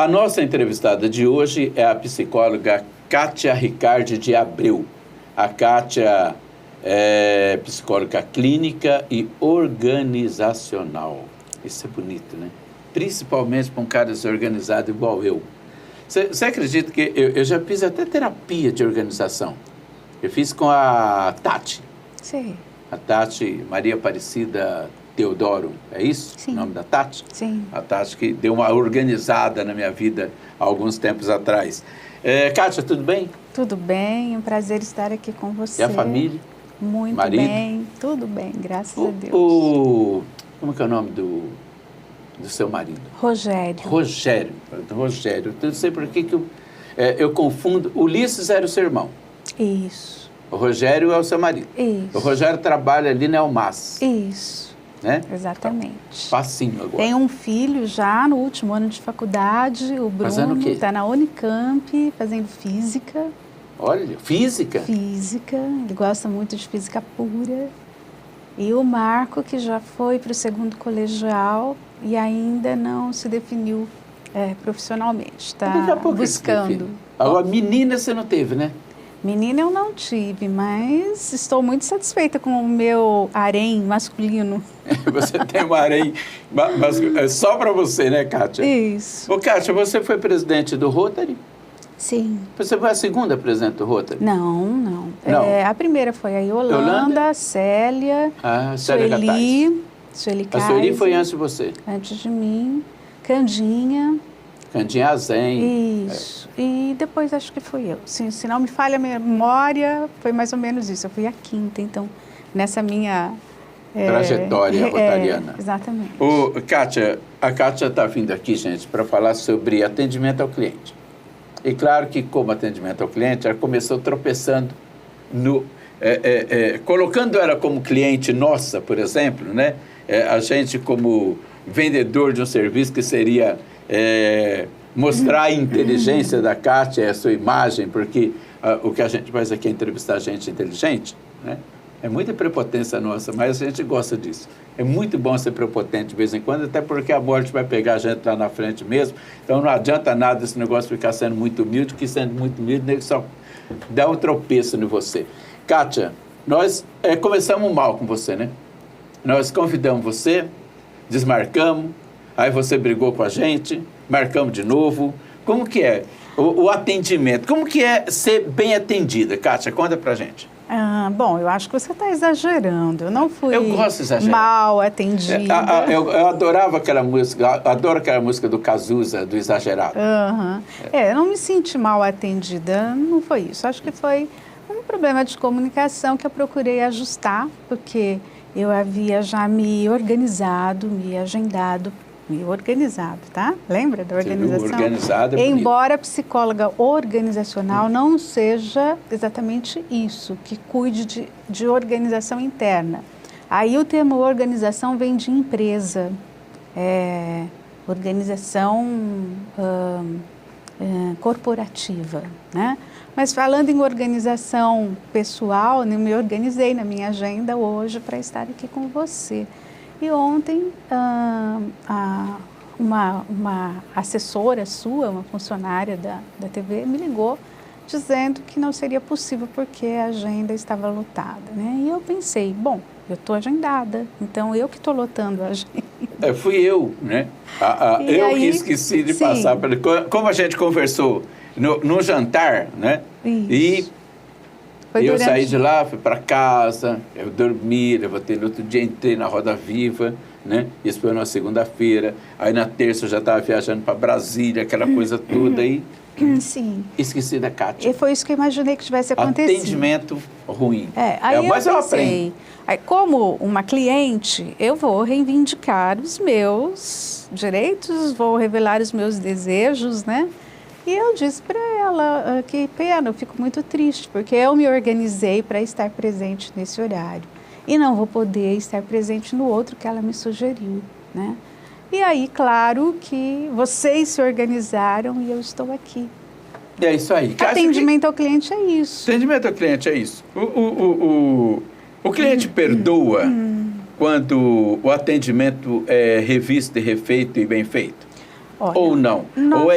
A nossa entrevistada de hoje é a psicóloga Kátia Ricardi de Abreu. A Kátia é psicóloga clínica e organizacional. Isso é bonito, né? Principalmente para um cara desorganizado igual eu. Você acredita que eu já fiz até terapia de organização? Eu fiz com a Tati. Sim. A Tati Maria Aparecida Teodoro, é isso? Sim. O nome da Tati? Sim. A Tati que deu uma organizada na minha vida há alguns tempos atrás. Kátia, tudo bem? Tudo bem, é um prazer estar aqui com você. E a família? Muito Marido? bem, tudo bem, graças a Deus. Como que é o nome do seu marido? Rogério. Rogério. Eu não sei por que eu confundo. Ulisses era o seu irmão. Isso. O Rogério é o seu marido. Isso. O Rogério trabalha ali na Elmas. Isso. Né? Exatamente. Facinho agora. Tem um filho já no último ano de faculdade, o Fazendo o Bruno, quê? está na Unicamp, fazendo física. Olha, física? Física, ele gosta muito de física pura. E o Marco, que já foi para o segundo colegial e ainda não se definiu profissionalmente, está buscando. Agora, menina você não teve, né? Menina eu não tive, mas estou muito satisfeita com o meu harém masculino. Você tem um harém, mas é só para você, né, Kátia? Isso. Ô, Kátia, você foi presidente do Rotary? Sim. Você foi a segunda presidente do Rotary? Não. Não. A primeira foi a Yolanda? Célia, Célia Sueli a Sueli foi antes de você? Antes de mim. Candinha. Candinha Azen. Isso. E depois acho que fui eu. Se não me falha a memória, foi mais ou menos isso. Eu fui a quinta, então, nessa minha... trajetória rotariana. Exatamente. Kátia, a Kátia está vindo aqui, gente, para falar sobre atendimento ao cliente. E claro que, como atendimento ao cliente, ela começou tropeçando colocando ela como cliente nossa, por exemplo, né? A gente como vendedor de um serviço que seria mostrar a inteligência da Kátia, a sua imagem, porque o que a gente faz aqui é entrevistar gente inteligente, né? É muita prepotência nossa, mas a gente gosta disso. É muito bom ser prepotente de vez em quando, até porque a morte vai pegar a gente lá na frente mesmo. Então não adianta nada esse negócio ficar sendo muito humilde, que sendo muito humilde, ele só dá um tropeço em você. Kátia, nós começamos mal com você, né? Nós convidamos você, desmarcamos, aí você brigou com a gente, marcamos de novo. Como que é o atendimento? Como que é ser bem atendida? Kátia, conta pra gente. Bom, eu acho que você está exagerando. Eu não fui mal atendida. Eu adorava aquela música, adoro aquela música do Cazuza, do Exagerado. Eu não me senti mal atendida, não foi isso. Acho que foi um problema de comunicação que eu procurei ajustar, porque eu havia já me organizado, me agendado, tá? Lembra da organização? Organizada, embora a psicóloga organizacional não seja exatamente isso, que cuide de organização interna. Aí o termo organização vem de empresa, organização corporativa, né? Mas falando em organização pessoal, eu me organizei na minha agenda hoje para estar aqui com você. E ontem, uma assessora sua, uma funcionária da TV, me ligou dizendo que não seria possível porque a agenda estava lotada, né? E eu pensei, bom, eu estou agendada, então eu que estou lotando a agenda. Fui eu, né? Eu que esqueci de passar. Como a gente conversou no jantar, né? Isso. Eu saí de lá, fui para casa, eu dormi, levantei no outro dia, entrei na Roda Viva, né? Isso foi na segunda-feira. Aí na terça eu já estava viajando para Brasília, aquela coisa toda aí. Sim. Esqueci da Kátia. E foi isso que eu imaginei que tivesse acontecido. Atendimento ruim. Mas eu pensei, como uma cliente, eu vou reivindicar os meus direitos, vou revelar os meus desejos, né? E eu disse para ela, que pena, eu fico muito triste, porque eu me organizei para estar presente nesse horário. E não vou poder estar presente no outro que ela me sugeriu, né? E aí, claro que vocês se organizaram e eu estou aqui. É isso aí. Atendimento ao cliente é isso. Atendimento ao cliente é isso. O cliente perdoa quando o atendimento é revisto e refeito e bem feito? Olha, ou não? nós... Ou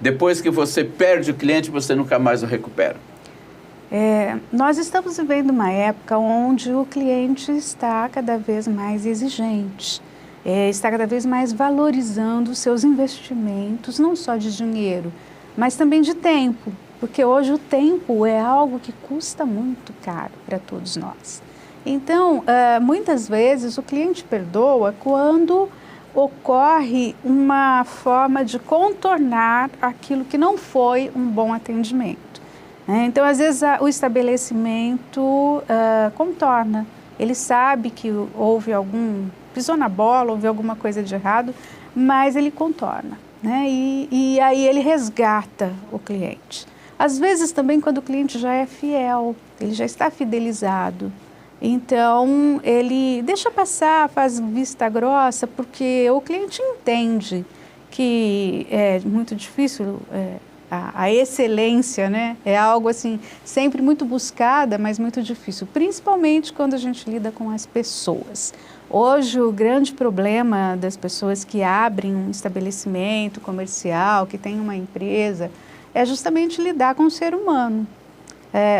depois que você perde o cliente, você nunca mais o recupera? Nós estamos vivendo uma época onde o cliente está cada vez mais exigente, está cada vez mais valorizando os seus investimentos, não só de dinheiro, mas também de tempo, porque hoje o tempo é algo que custa muito caro para todos nós. Então, muitas vezes o cliente perdoa quando ocorre uma forma de contornar aquilo que não foi um bom atendimento. Então, às vezes, o estabelecimento contorna. Ele sabe que houve pisou na bola, houve alguma coisa de errado, mas ele contorna, né? E aí ele resgata o cliente. Às vezes também quando o cliente já é fiel, ele já está fidelizado. Então, ele deixa passar, faz vista grossa, porque o cliente entende que é muito difícil, a excelência, né? É algo assim, sempre muito buscada, mas muito difícil, principalmente quando a gente lida com as pessoas. Hoje, o grande problema das pessoas que abrem um estabelecimento comercial, que tem uma empresa, é justamente lidar com o ser humano.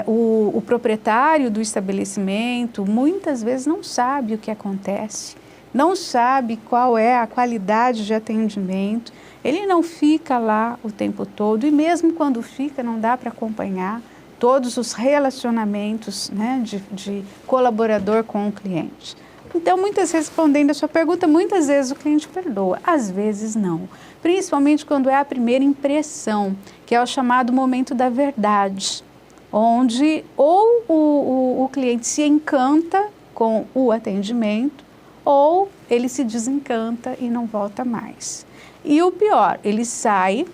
O proprietário do estabelecimento muitas vezes não sabe o que acontece, não sabe qual é a qualidade de atendimento, ele não fica lá o tempo todo e mesmo quando fica não dá para acompanhar todos os relacionamentos, né, de colaborador com o cliente. Então, respondendo a sua pergunta, muitas vezes o cliente perdoa, às vezes não, principalmente quando é a primeira impressão, que é o chamado momento da verdade, onde ou o cliente se encanta com o atendimento ou ele se desencanta e não volta mais. E o pior, ele sai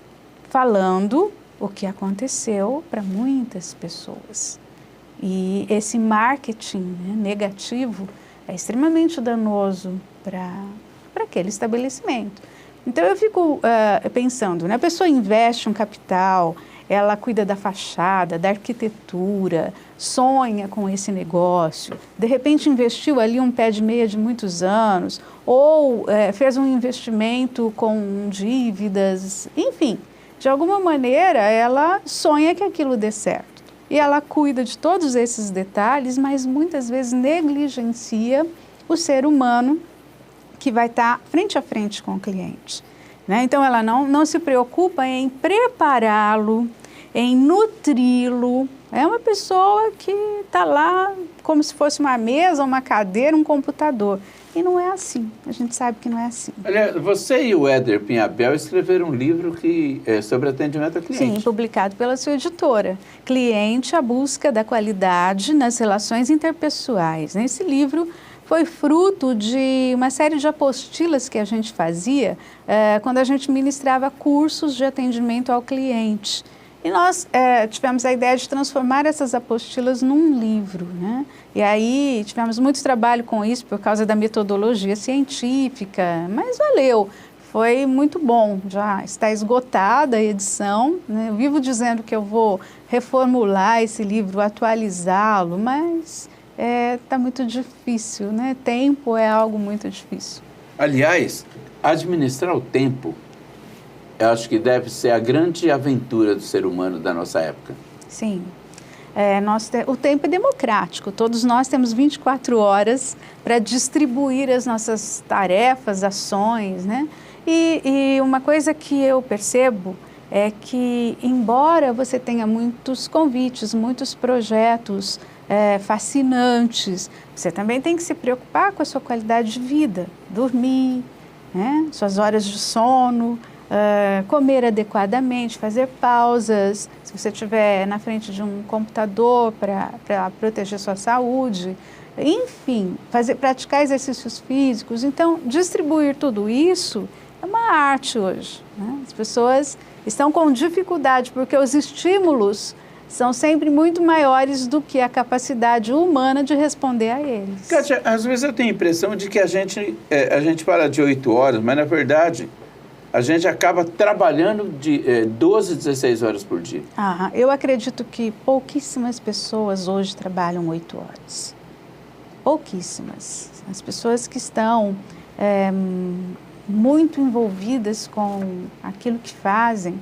falando o que aconteceu para muitas pessoas. E esse marketing, né, negativo é extremamente danoso para aquele estabelecimento. Então eu fico pensando, né, a pessoa investe um capital, ela cuida da fachada, da arquitetura, sonha com esse negócio, de repente investiu ali um pé de meia de muitos anos, ou fez um investimento com dívidas, enfim, de alguma maneira ela sonha que aquilo dê certo. E ela cuida de todos esses detalhes, mas muitas vezes negligencia o ser humano que vai estar frente a frente com o cliente. Né? Então, ela não se preocupa em prepará-lo, em nutri-lo. É uma pessoa que está lá como se fosse uma mesa, uma cadeira, um computador. E não é assim. A gente sabe que não é assim. Aliás, você e o Éder Pinhabel escreveram um livro que é sobre atendimento ao cliente. Sim, publicado pela sua editora. Cliente, a busca da qualidade nas relações interpessoais. Esse livro foi fruto de uma série de apostilas que a gente fazia quando a gente ministrava cursos de atendimento ao cliente. E nós tivemos a ideia de transformar essas apostilas num livro, né? E aí tivemos muito trabalho com isso por causa da metodologia científica, mas valeu, foi muito bom. Já está esgotada a edição, né? Eu vivo dizendo que eu vou reformular esse livro, atualizá-lo, mas está muito difícil, né? Tempo é algo muito difícil. Aliás, administrar o tempo, eu acho que deve ser a grande aventura do ser humano da nossa época. Sim. O tempo é democrático. Todos nós temos 24 horas para distribuir as nossas tarefas, ações, né? E uma coisa que eu percebo é que, embora você tenha muitos convites, muitos projetos fascinantes, você também tem que se preocupar com a sua qualidade de vida, dormir, né? Suas horas de sono, comer adequadamente, fazer pausas, se você estiver na frente de um computador para proteger sua saúde, enfim, praticar exercícios físicos. Então, distribuir tudo isso é uma arte hoje, né? As pessoas estão com dificuldade porque os estímulos são sempre muito maiores do que a capacidade humana de responder a eles. Kátia, às vezes eu tenho a impressão de que a gente fala de 8 horas, mas na verdade a gente acaba trabalhando de 12, 16 horas por dia. Eu acredito que pouquíssimas pessoas hoje trabalham 8 horas. Pouquíssimas. As pessoas que estão muito envolvidas com aquilo que fazem,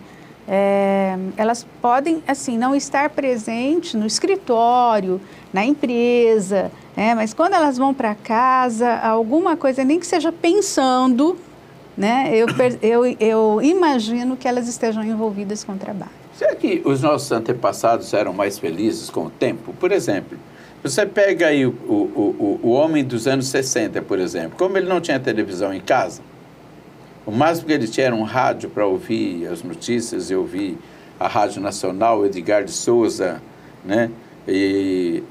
elas podem, assim, não estar presentes no escritório, na empresa, mas quando elas vão para casa, alguma coisa, nem que seja pensando, né, eu imagino que elas estejam envolvidas com o trabalho. Será que os nossos antepassados eram mais felizes com o tempo? Por exemplo, você pega aí o homem dos anos 60, por exemplo, como ele não tinha televisão em casa, o máximo que ele tinha era um rádio para ouvir as notícias, e ouvir a Rádio Nacional, Edgar de Souza, né? E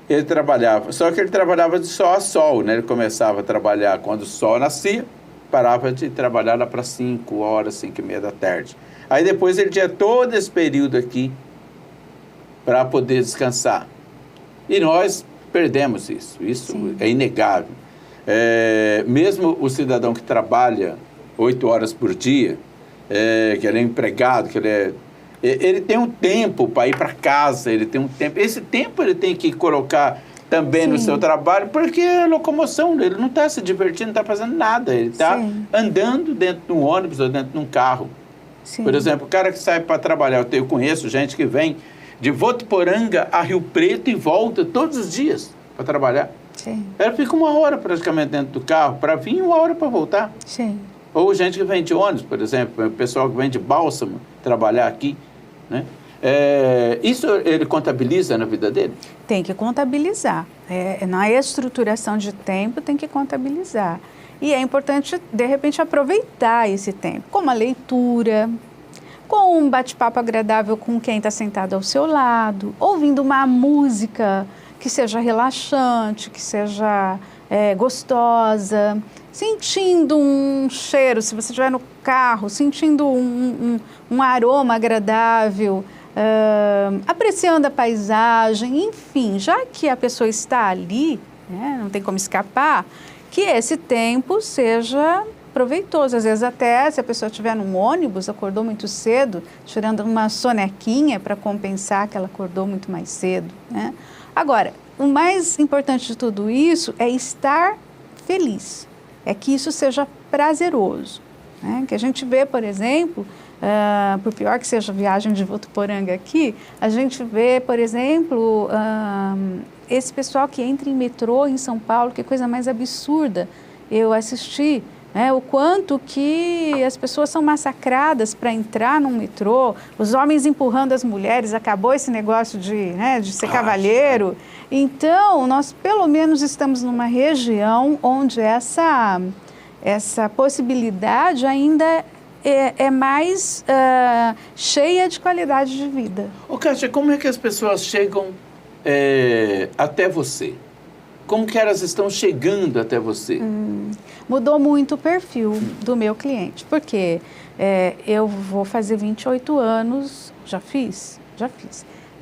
ele trabalhava, só que ele trabalhava de sol a sol, né? Ele começava a trabalhar quando o sol nascia, parava de trabalhar lá para 5 horas, 5:30 da tarde. Aí depois ele tinha todo esse período aqui para poder descansar. E nós perdemos isso. Isso Sim. é inegável. Mesmo o cidadão que trabalha 8 horas por dia, que ele é empregado, que ele tem um tempo para ir para casa, ele tem um tempo. Esse tempo ele tem que colocar também Sim. no seu trabalho, porque a locomoção, ele não está se divertindo, não está fazendo nada, ele está andando dentro de um ônibus ou dentro de um carro. Sim. Por exemplo, o cara que sai para trabalhar, eu conheço gente que vem de Votuporanga a Rio Preto e volta todos os dias para trabalhar. Sim. Ela fica 1 hora praticamente dentro do carro para vir, 1 hora para voltar. Sim. Ou gente que vem de ônibus, por exemplo, o pessoal que vem de Bálsamo trabalhar aqui, né? Isso ele contabiliza na vida dele? Tem que contabilizar. Na estruturação de tempo tem que contabilizar. E é importante, de repente, aproveitar esse tempo, com a leitura, com um bate-papo agradável com quem está sentado ao seu lado, ouvindo uma música que seja relaxante, que seja gostosa, sentindo um cheiro, se você estiver no carro, sentindo um aroma agradável, apreciando a paisagem, enfim, já que a pessoa está ali, né, não tem como escapar, que esse tempo seja proveitoso. Às vezes até, se a pessoa estiver num ônibus, acordou muito cedo, tirando uma sonequinha para compensar que ela acordou muito mais cedo, né? Agora, o mais importante de tudo isso é estar feliz, é que isso seja prazeroso, né? Que a gente vê, por exemplo, por pior que seja a viagem de Votuporanga aqui, a gente vê, por exemplo, esse pessoal que entra em metrô em São Paulo, que coisa mais absurda. Eu assisti o quanto que as pessoas são massacradas para entrar num metrô, os homens empurrando as mulheres, acabou esse negócio de ser cavalheiro. Então, nós pelo menos estamos numa região onde essa possibilidade ainda é mais cheia de qualidade de vida. Kátia, como é que as pessoas chegam até você? Como que elas estão chegando até você? Mudou muito o perfil do meu cliente, porque eu vou fazer 28 anos, já fiz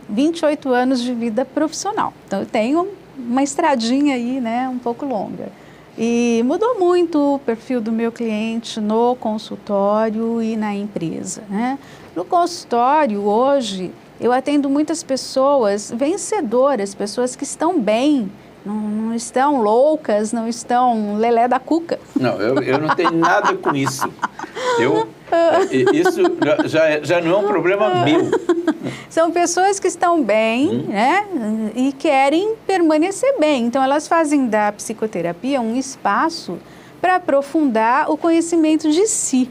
28 anos de vida profissional. Então, eu tenho uma estradinha aí, né, um pouco longa. E mudou muito o perfil do meu cliente no consultório e na empresa, né? No consultório, hoje, eu atendo muitas pessoas vencedoras, pessoas que estão bem, não estão loucas, não estão lelé da cuca. Não, eu não tenho nada com isso. Isso já não é um problema meu. São pessoas que estão bem, né, e querem permanecer bem. Então, elas fazem da psicoterapia um espaço para aprofundar o conhecimento de si,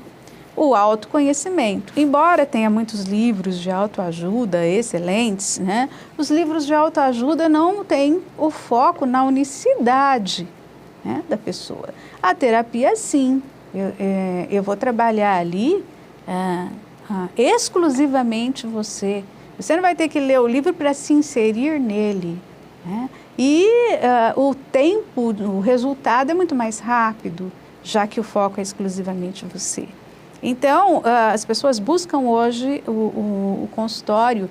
o autoconhecimento. Embora tenha muitos livros de autoajuda excelentes, né, os livros de autoajuda não têm o foco na unicidade, né, da pessoa. A terapia, sim. Eu vou trabalhar ali exclusivamente você. Você não vai ter que ler o livro para se inserir nele, né? E o tempo, o resultado é muito mais rápido, já que o foco é exclusivamente você. Então, as pessoas buscam hoje o consultório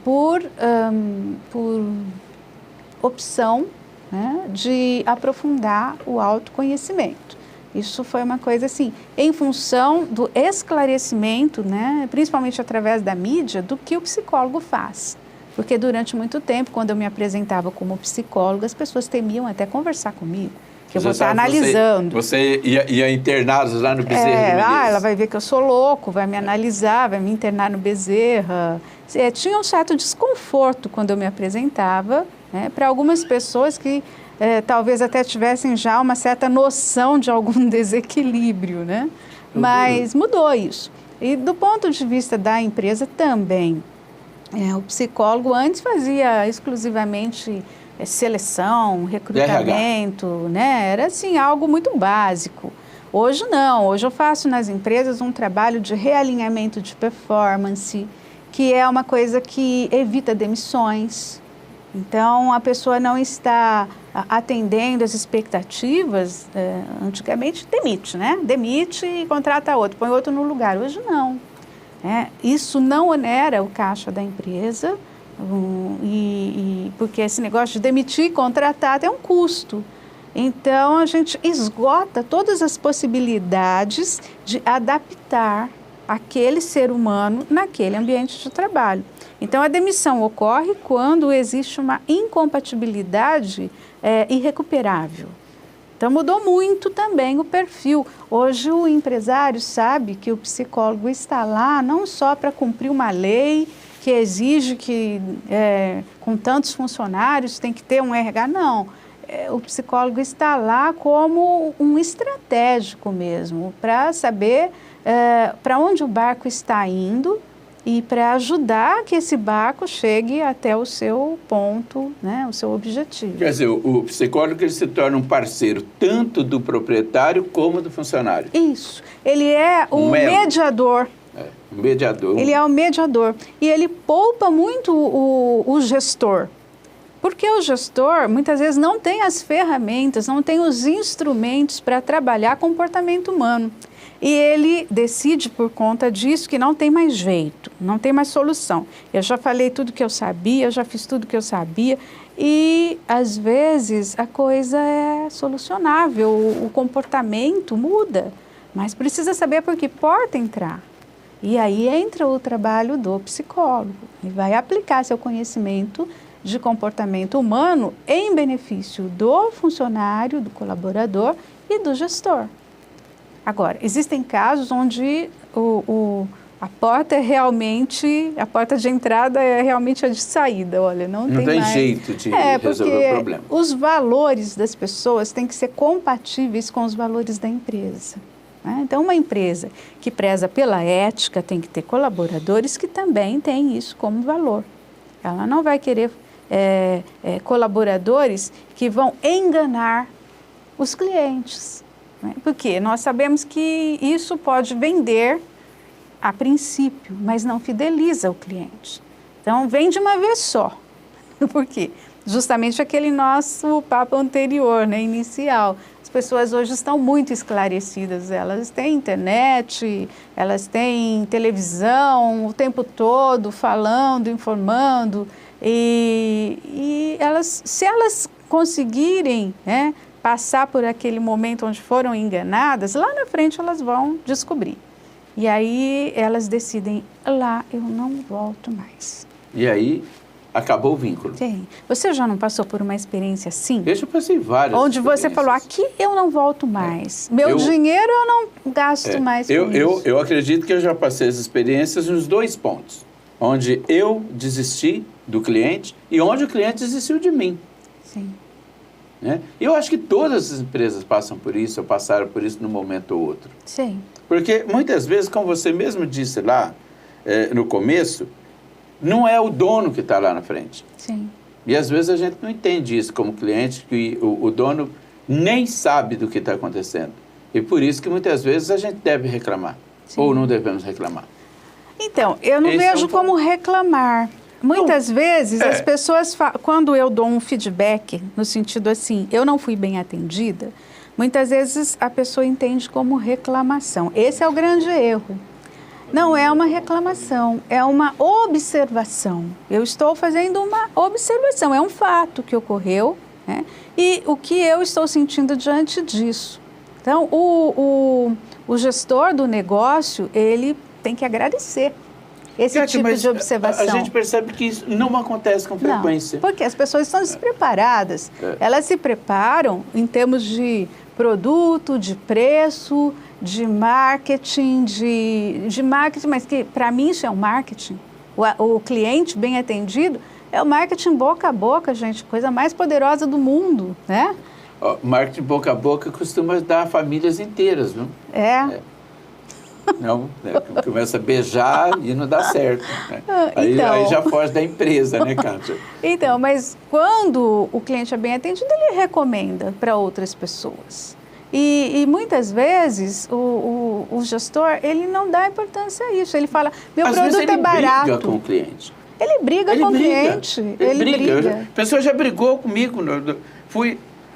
por opção, né, de aprofundar o autoconhecimento. Isso foi uma coisa assim, em função do esclarecimento, né, principalmente através da mídia, do que o psicólogo faz. Porque durante muito tempo, quando eu me apresentava como psicóloga, as pessoas temiam até conversar comigo, que eu vou estar analisando. Você ia internados lá no Bezerra de Menezes. Ela vai ver que eu sou louco, vai me analisar, vai me internar no Bezerra. Tinha um certo desconforto quando eu me apresentava, né, para algumas pessoas que talvez até tivessem já uma certa noção de algum desequilíbrio, né? Mas mudou isso. E do ponto de vista da empresa também, o psicólogo antes fazia exclusivamente seleção, recrutamento, né? Era assim, algo muito básico. Hoje não, hoje eu faço nas empresas um trabalho de realinhamento de performance, que é uma coisa que evita demissões. Então, a pessoa não está atendendo as expectativas, antigamente demite, né? Demite e contrata outro, põe outro no lugar. Hoje não. Isso não onera o caixa da empresa, porque esse negócio de demitir e contratar tem um custo. Então, a gente esgota todas as possibilidades de adaptar aquele ser humano naquele ambiente de trabalho. Então, a demissão ocorre quando existe uma incompatibilidade irrecuperável. Então, mudou muito também o perfil. Hoje, o empresário sabe que o psicólogo está lá não só para cumprir uma lei que exige que, com tantos funcionários, tem que ter um RH, não. O psicólogo está lá como um estratégico mesmo, para saber para onde o barco está indo e para ajudar que esse barco chegue até o seu ponto, né, o seu objetivo. Quer dizer, o psicólogo ele se torna um parceiro tanto do proprietário como do funcionário. Isso. Ele é o mediador. Um mediador. Ele é o mediador. E ele poupa muito o gestor. Porque o gestor, muitas vezes, não tem as ferramentas, não tem os instrumentos para trabalhar comportamento humano. E ele decide por conta disso que não tem mais jeito, não tem mais solução. Eu já falei tudo que eu sabia, eu já fiz tudo que eu sabia. E, às vezes, a coisa é solucionável, o comportamento muda. Mas precisa saber por que porta entrar. E aí entra o trabalho do psicólogo. Ele vai aplicar seu conhecimento de comportamento humano em benefício do funcionário, do colaborador e do gestor. Agora, existem casos onde a porta é realmente, a porta de entrada é realmente a de saída. Olha, não tem mais jeito de resolver o problema. Os valores das pessoas têm que ser compatíveis com os valores da empresa. Né? Então, uma empresa que preza pela ética tem que ter colaboradores que também têm isso como valor. Ela não vai querer colaboradores que vão enganar os clientes. Né? Porque nós sabemos que isso pode vender a princípio, mas não fideliza o cliente. Então, vende uma vez só. Por quê? Justamente aquele nosso papo anterior, né, inicial. As pessoas hoje estão muito esclarecidas, elas têm internet, elas têm televisão o tempo todo, falando, informando, e elas, se elas conseguirem, né, passar por aquele momento onde foram enganadas, lá na frente elas vão descobrir. E aí elas decidem, lá eu não volto mais. E aí acabou o vínculo. Sim. Você já não passou por uma experiência assim? Eu já passei várias. Onde você falou, aqui eu não volto mais. Meu dinheiro eu não gasto mais com isso. Eu acredito que eu já passei as experiências nos dois pontos. Onde eu desisti do cliente e onde o cliente desistiu de mim. Sim. Né? E eu acho que todas as empresas passam por isso, ou passaram por isso num momento ou outro. Sim. Porque muitas vezes, como você mesmo disse lá no começo, não é o dono que está lá na frente. Sim. E às vezes a gente não entende isso como cliente, que o dono nem sabe do que está acontecendo. E por isso que muitas vezes a gente deve reclamar. Sim. Ou não devemos reclamar. Então, eu não vejo como reclamar. Muitas vezes as pessoas, quando eu dou um feedback, no sentido assim, eu não fui bem atendida, muitas vezes a pessoa entende como reclamação. Esse é o grande erro. Não é uma reclamação, é uma observação. Eu estou fazendo uma observação, é um fato que ocorreu, né? E o que eu estou sentindo diante disso. Então, o gestor do negócio, ele tem que agradecer. esse Kátia, tipo mas de observação. A gente percebe que isso não acontece com frequência. Não, porque as pessoas estão despreparadas. Elas se preparam em termos de produto, de preço, de marketing, mas que para mim isso é um marketing. O cliente bem atendido é o marketing boca a boca, gente, coisa mais poderosa do mundo, né? Marketing boca a boca costuma dar famílias inteiras, viu? Não, né? Começa a beijar e não dá certo. Né? Aí já foge da empresa, né, Kátia? Então, mas quando o cliente é bem atendido, ele recomenda para outras pessoas. E muitas vezes o gestor, ele não dá importância a isso. Ele fala, meu Às produto vezes é barato. Ele briga com o cliente. Ele briga com o cliente. Ele briga. A pessoa já brigou comigo.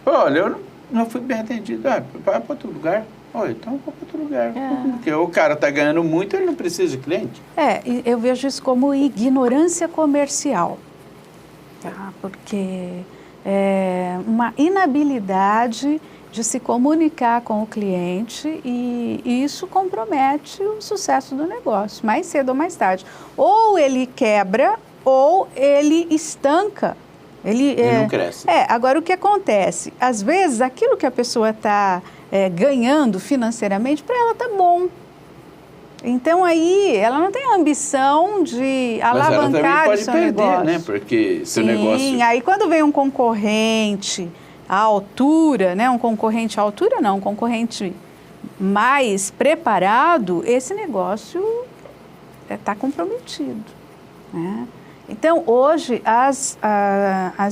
Olha, eu não fui bem atendido. Vai para outro lugar. Olha, então vou para outro lugar. Porque o cara está ganhando muito, ele não precisa de cliente. Eu vejo isso como ignorância comercial. Tá? Porque é uma inabilidade de se comunicar com o cliente e isso compromete o sucesso do negócio, mais cedo ou mais tarde. Ou ele quebra ou ele estanca. Ele não cresce. Agora, o que acontece? Às vezes, aquilo que a pessoa está ganhando financeiramente, para ela está bom. Então, aí, ela não tem a ambição de alavancar o seu negócio. Mas ela também pode perder, né? Porque seu negócio... Sim, aí quando vem um concorrente à altura, né? Um concorrente à altura não, um concorrente mais preparado, esse negócio está comprometido, né? Então, hoje, as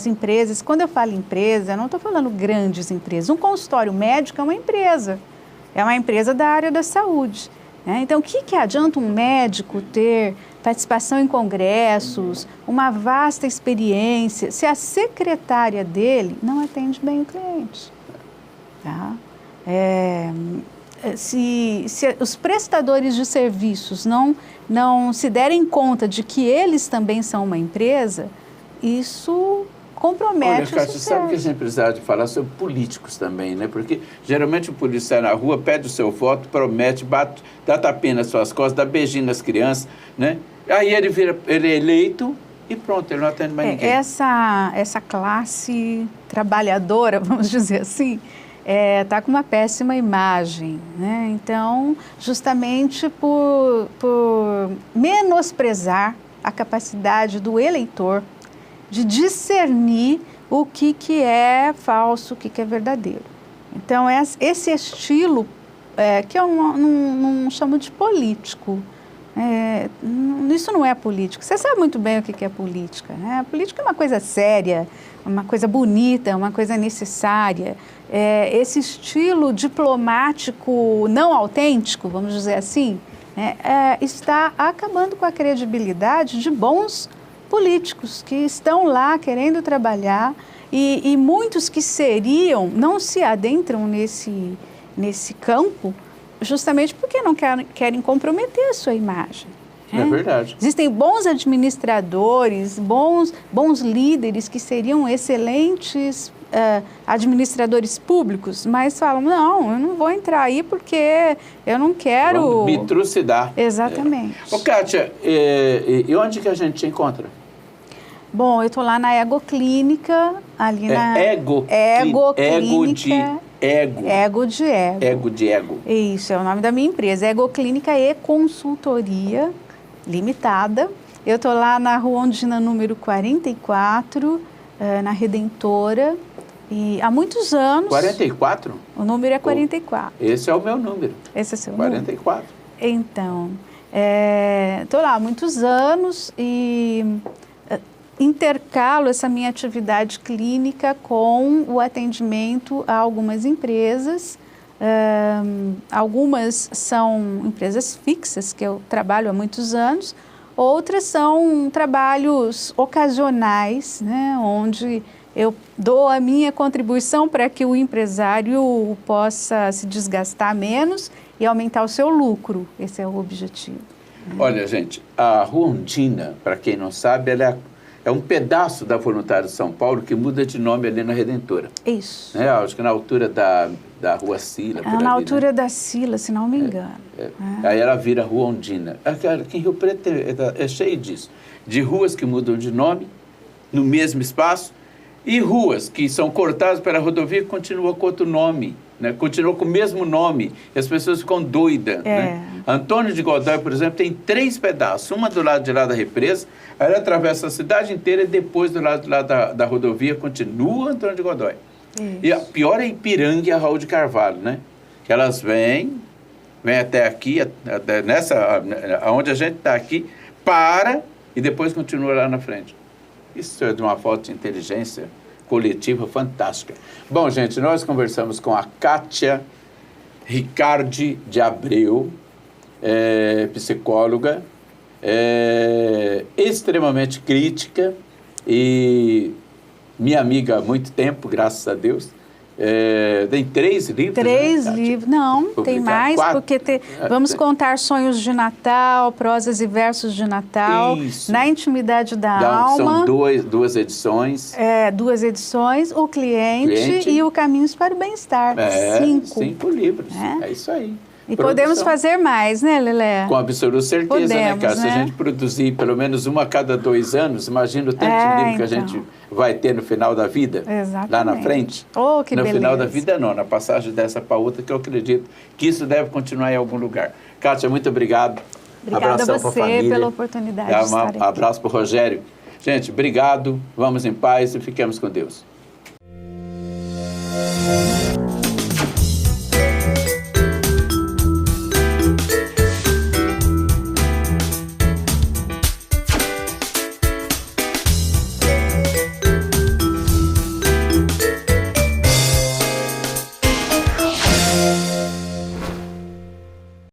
empresas, quando eu falo empresa, eu não estou falando grandes empresas. Um consultório médico é uma empresa da área da saúde. Né? Então, o que adianta um médico ter participação em congressos, uma vasta experiência, se a secretária dele não atende bem o cliente? Tá? Se os prestadores de serviços não se derem conta de que eles também são uma empresa, isso compromete o sucesso. Você sabe que a gente precisa de falar sobre políticos também, né? Porque geralmente o político sai na rua, pede o seu voto, promete, dá tapinha nas suas costas, dá beijinho nas crianças, né? Aí ele é eleito e pronto, ele não atende mais ninguém. Essa classe trabalhadora, vamos dizer assim, está com uma péssima imagem, né? Então, justamente por menosprezar a capacidade do eleitor de discernir o que é falso, o que é verdadeiro. Então, esse estilo, que eu não chamo de político, isso não é político. Você sabe muito bem o que é política, né? A política é uma coisa séria, uma coisa bonita, uma coisa necessária. Esse estilo diplomático não autêntico, vamos dizer assim, está acabando com a credibilidade de bons políticos que estão lá querendo trabalhar e muitos que não se adentram nesse campo justamente porque não querem comprometer a sua imagem. É verdade. Existem bons administradores, bons líderes que seriam excelentes administradores públicos, mas falam, não, eu não vou entrar aí porque eu não quero... Vamos me trucidar. Exatamente. Ô, Kátia, e onde que a gente te encontra? Bom, eu estou lá na Egoclínica, ali na... Egoclínica. Ego de ego. Ego de ego. Isso, é o nome da minha empresa. Egoclínica e Consultoria Limitada. Eu estou lá na Rua Ondina, número 44, na Redentora. E há muitos anos... 44? O número é 44. Esse é o meu número. Esse é o seu 44. Número? Então, estou lá há muitos anos e intercalo essa minha atividade clínica com o atendimento a algumas empresas. Algumas são empresas fixas, que eu trabalho há muitos anos. Outras são trabalhos ocasionais, né, onde eu dou a minha contribuição para que o empresário possa se desgastar menos e aumentar o seu lucro. Esse é o objetivo. Olha, gente, a Rua Ondina, para quem não sabe, ela é um pedaço da Voluntários de São Paulo que muda de nome ali na Redentora. Isso. Acho que na altura da da Rua Sila. Na altura da Sila, se não me engano. Aí ela vira Rua Ondina. Aqui em Rio Preto é cheio disso. De ruas que mudam de nome, no mesmo espaço, e ruas que são cortadas pela rodovia e continuam com outro nome, né? Continuam com o mesmo nome. E as pessoas ficam doidas. Né? Antônio de Godoy, por exemplo, tem 3 pedaços. Uma do lado de lá da represa, aí ela atravessa a cidade inteira e depois do lado de lá da rodovia continua Antônio de Godoy. Isso. E a pior é Ipiranga e a Raul de Carvalho, né? Que elas vêm até aqui, até onde a gente está aqui, para e depois continua lá na frente. Isso é de uma falta de inteligência coletiva fantástica. Bom, gente, nós conversamos com a Kátia Ricardi de Abreu, psicóloga, extremamente crítica e minha amiga há muito tempo, graças a Deus. Tem 3 livros. 3 livros, não, tem mais, 4. porque vamos contar sonhos de Natal, prosas e versos de Natal, Isso. Na intimidade da alma. São 2 edições. 2 edições, o cliente e o Caminhos para o Bem-Estar. 5 livros, é isso aí. E podemos fazer mais, né, Lelé? Com absoluta certeza, né, cara? Se a gente produzir pelo menos uma a cada 2 anos, imagina o tanto de livro que a gente vai ter no final da vida, lá na frente. Oh, que beleza. No final da vida, não, na passagem dessa para outra, que eu acredito que isso deve continuar em algum lugar. Kátia, muito obrigado. Obrigada a você pela oportunidade de estar aqui. Abraço para o Rogério. Gente, obrigado, vamos em paz e fiquemos com Deus.